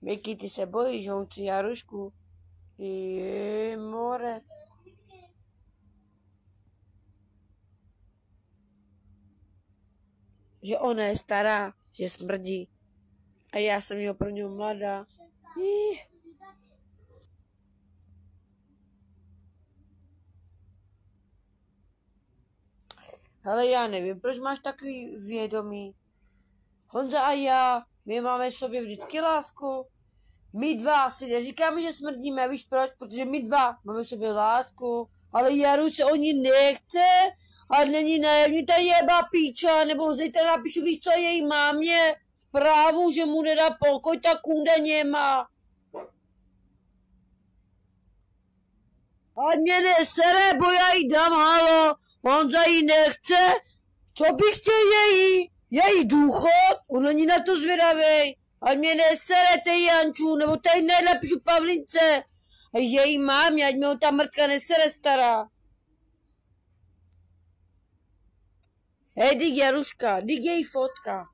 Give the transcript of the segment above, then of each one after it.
Miky, ty se bojíš, že on chce Jarušku? More. Že ona je stará, že smrdí. A já jsem jo pro něj mladá. Hele, já nevím, proč máš takový vědomí. Honza a já, my máme v sobě vždycky lásku. My dva si neříkáme, že smrdíme, víš proč? Protože my dva máme v sobě lásku. Ale Jaru se o ní nechce a není najedně ta jeba píča, nebo zítra napíšu, víš co, její mámě zprávu, že mu nedá pokoj, ta kunda nemá. A mě nesere, bo já jí dám, halo. Honza jí nechce? Co bych chtěl její důchod? On není na to zvědavej. A mě nesere, tej Janču, nebo tady nejlepší Pavlince. A její mámě, ať mě ho ta mrtka nesere stará. Hej, dig Jaruška, dig její fotka.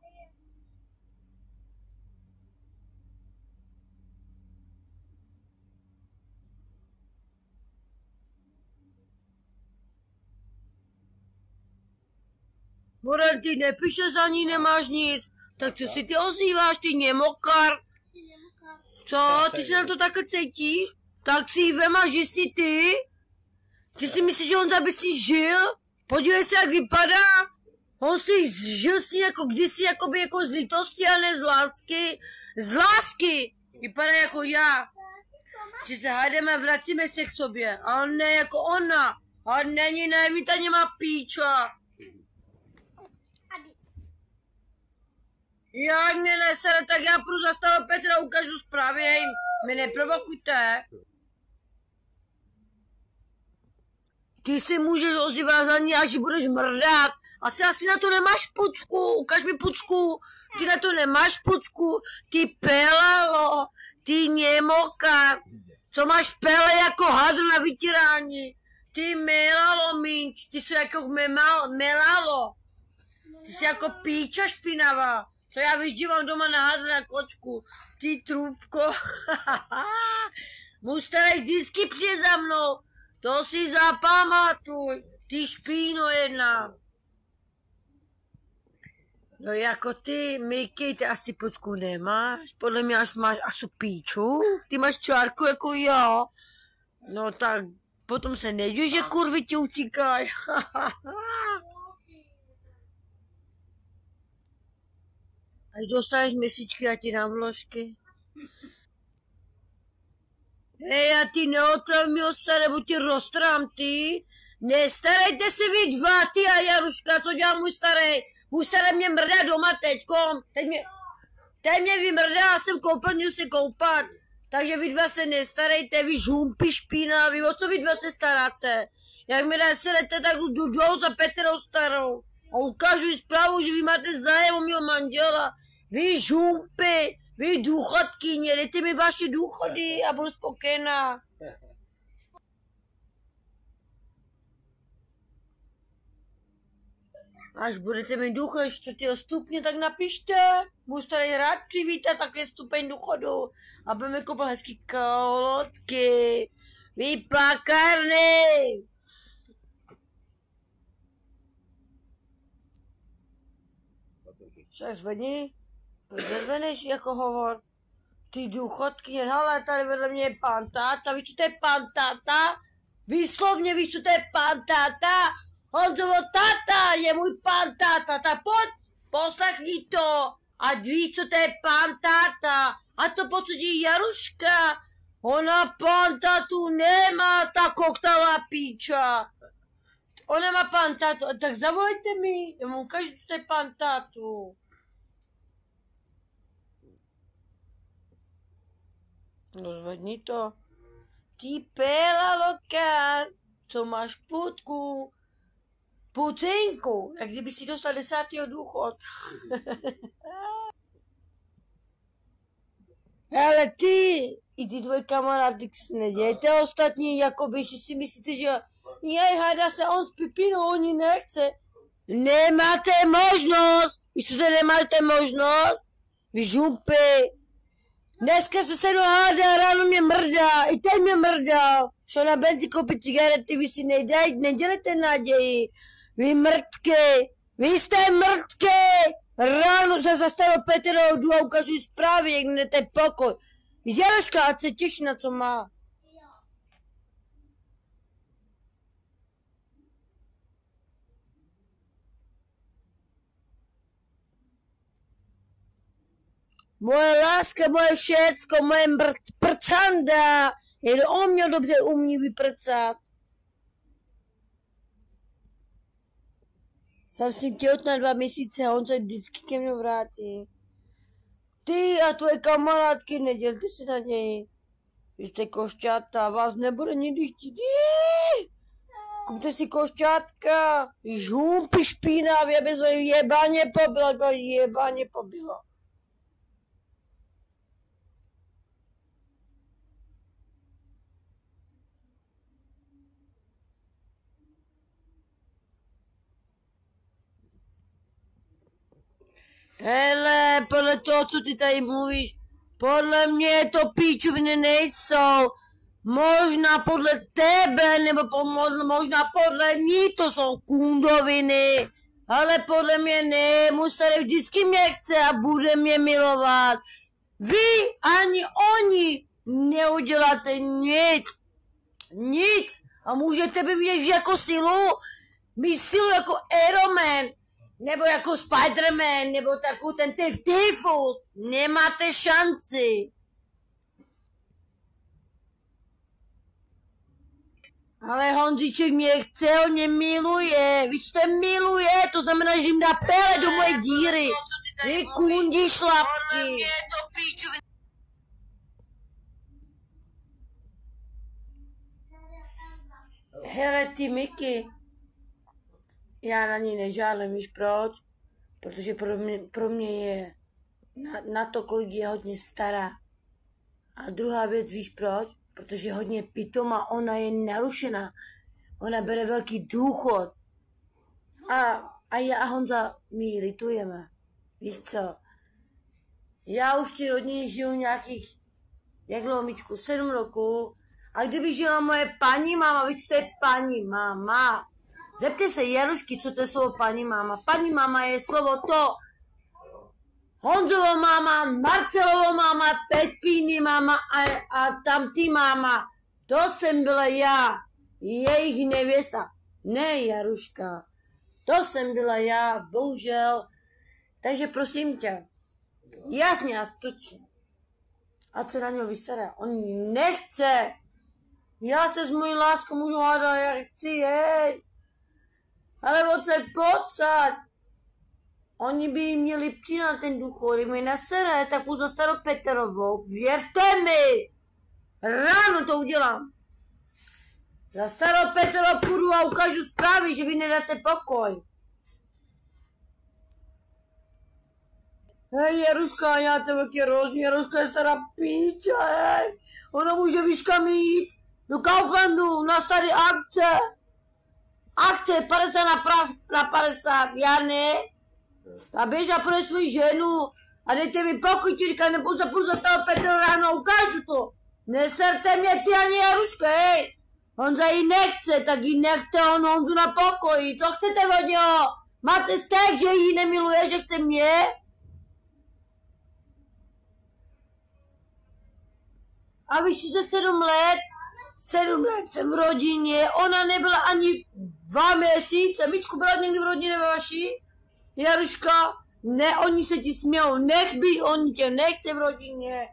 Morel, ty nepíše za ní, nemáš nic. Tak co si ty ozýváš, ty němokar? Co, ty se na to takhle cítíš? Tak si ji vem a žij si ty? Ty si myslíš, že on by si žil? Podívej se, jak vypadá. On si žil si jako kdysi, jako z lítosti, a ne z lásky. Z lásky! Vypadá jako já. Že se hádeme a vracíme se k sobě. A on ne jako ona. A není, ta nemá píča. Jak mě nesere, tak já půjdu zastavit Petra, ukážu zprávy, hej, mě neprovokujte. Ty si můžeš ozývat za ní, až budeš mrdat. Asi na to nemáš pucku, ukaž mi pucku. Ty na to nemáš pucku, ty pelalo, ty němoka. Co máš pele jako hadr na vytírání. Ty melalo, minč, ty jsi jako melalo. Ty jsi jako píča špinavá. Co já vyždívám doma na hadr na kočku. Ty trubko. Můj starý vždycky přijde za mnou. To si zapamatuj. Ty špíno jedna. No jako ty, Miky, ty asi pucku nemáš. Podle mě až máš asi píču. Ty máš čárku jako já. No tak potom se neděj, že kurvy ti utíkají. Až dostaneš měsíčky, já ti dám vložky. Hej, a ty neotrav mi staré, nebo ti roztrám, ty. Nestarejte se vy dva, ty a Jaruška, co dělá můj starý. Můj starý mě mrdá doma teďkom. Teď mě vymrdá, jsem koupel, jdu se koupat. Takže vy dva se nestarejte, vy žumpy špinaví, o co vy dva se staráte? Jak mi neserete, tak jdu dolů za Petrou starou. A ukážu jí zprávu, že vy máte zájem o mého manžela. Vy žumpy, vy důchodkyně, dejte mi vaše důchody a budu spokojená. Až budete mít důchod 4. stupně, tak napište. Budu tady rád přivítat takový stupeň důchodu. Aby mi koupil hezký kolotky. Vy plakarny. Co zvedni? Nezvedneš jako hovor. Ty důchodky, hele, tady vedle mě je pán táta. Víš, co to je pán táta? Výslovně víš, co to je pán táta? Honzovo táta je můj pán táta. Tak pojď, poslechni to. A víš, co to je pán táta. A to podsudí Jaruška. Ona pán tátu nemá, ta koktalová píča. Ona má pán tátu, tak zavolejte mi. Já mu ukážu, co to je pán tátu. No zvedni to. Ty péla lokár, co máš putku. Pucinku, jak kdyby si dostal 10. důchod. Ale ty, i ty tvoji kamarády nedějte ostatní, jakoby, že si myslíte, že jej, hádá se on s Pipinou, oni nechce. Nemáte možnost. Víš, co nemáte možnost? Vy žumpy. Dneska se mnou hádá, ráno mě mrdá, i teď mě mrdal. Šel na benzín koupit cigarety, vy si nedělejte naději. Vy mrtky, vy jste mrtky. Ráno za starou Petrou jdu a ukazuji zprávy, jak jdete pokoj. Jaroška, ať se těší na co má. Moje láska, moje všecko, moje prcanda. Jen on měl dobře umí vyprcat. Jsem s ním těhotná 2 měsíce a on se vždycky ke mně vrátí. Ty a tvoje kamarádky, nedělte si na něj. Vy jste košťata, vás nebude nikdy chtít. Kupte si košťátka. Žumpy špinavě, aby se jebaně pobilo. Hele, podle toho, co ty tady mluvíš, podle mě to píčoviny nejsou. Možná podle tebe, nebo možná podle ní to jsou kundoviny. Ale podle mě ne, můj starý vždycky mě chce a bude mě milovat. Vy ani oni neuděláte nic. Nic. A můžete by mít jako silu, mít silu jako Iron Man. Nebo jako Spider-Man, nebo takový ten tyfus. Nemáte šanci. Ale Honzíček mě chce, on mě miluje. Víš, to miluje, to znamená, že jim dá pele do moje díry. Vy kundi šlapky. Hele, ty Miky. Já na ní nežádlím, víš proč? Protože pro mě je na to, kolik je hodně stará. A druhá věc, víš proč? Protože je hodně pitomá, ona je narušená. Ona bere velký důchod. A já a Honza, my litujeme. Víš co? Já už ty rodině žiju nějakých, jak dlouho, Míčku, 7 roků. A kdyby žila moje paní máma, víš, to je paní máma. Zeptej se Jarušky, co to je slovo paní máma. Paní máma je slovo to. Honzovo máma, Marcelovo máma, Pepíny máma a tamtý máma. To jsem byla já, jejich nevěsta. Ne, Jaruška. To jsem byla já, bohužel. Takže prosím tě, jasně a stručně. Ať se na něho vystará. On nechce. Já se s mojí láskou můžu hádat, jak chci, hej. Ale odsaď pocať. Oni by měli přijít na ten důchod, když mi nesere, tak půjdu za starou Peterovou. Věřte mi. Ráno to udělám. Za starou Peterovou půjdu a ukážu zprávy, že vy nedáte pokoj. Hej, Jaruška, já to velký rozdíl. Jaruška je stará píča, hej. Ona může víška mít do Kauflandu na staré akce. Akce 50 na 50, já ne. A běž a pro svou ženu a dejte mi pokoj, říká, nebo zapůjdu za toho Petra ráno, ukážu to. Neserte mě ty ani Jaruška, hej. Honza ji nechce, tak ji nechte on Honzu na pokoji. Co chcete od něho? Máte stek, že ji nemiluje, že chce mě? A vy jste 7 let? 7 let jsem v rodině, ona nebyla ani 2 měsíce. Míčku, byla někdy v rodině vaší? Jaruška? Ne, oni se ti smějou, nech by, oni tě nechce v rodině.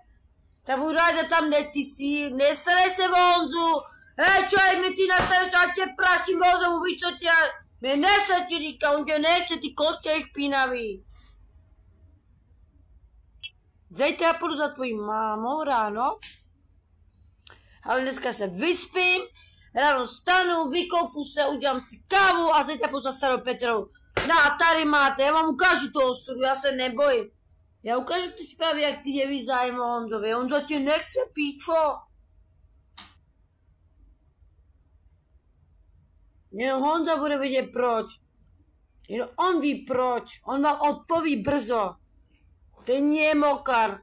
Tak budu ráda tam, kde ty jsi, nestarej se o Honzu. Hej, člověk, mi ty nastaveš, a tě praštím vozem, víš co tě, mě nese ti říká, on tě nechce, ty kostě je špinavý. Zajtra já půjdu za tvojí mámou ráno, ale dneska se vyspím, ráno stanu, vykoupu se, udělám si kávu a zajtra půjdu za starou Petrou. No, tady máte, já vám ukážu toho studu, já se nebojím. Já ukážu ty zprávy, jak ty jeví zájem o Honzovi. Honzo tě nechce, píčo. Jen Honza bude vidět proč. Jen on ví proč. On vám odpoví brzo. To je němokar.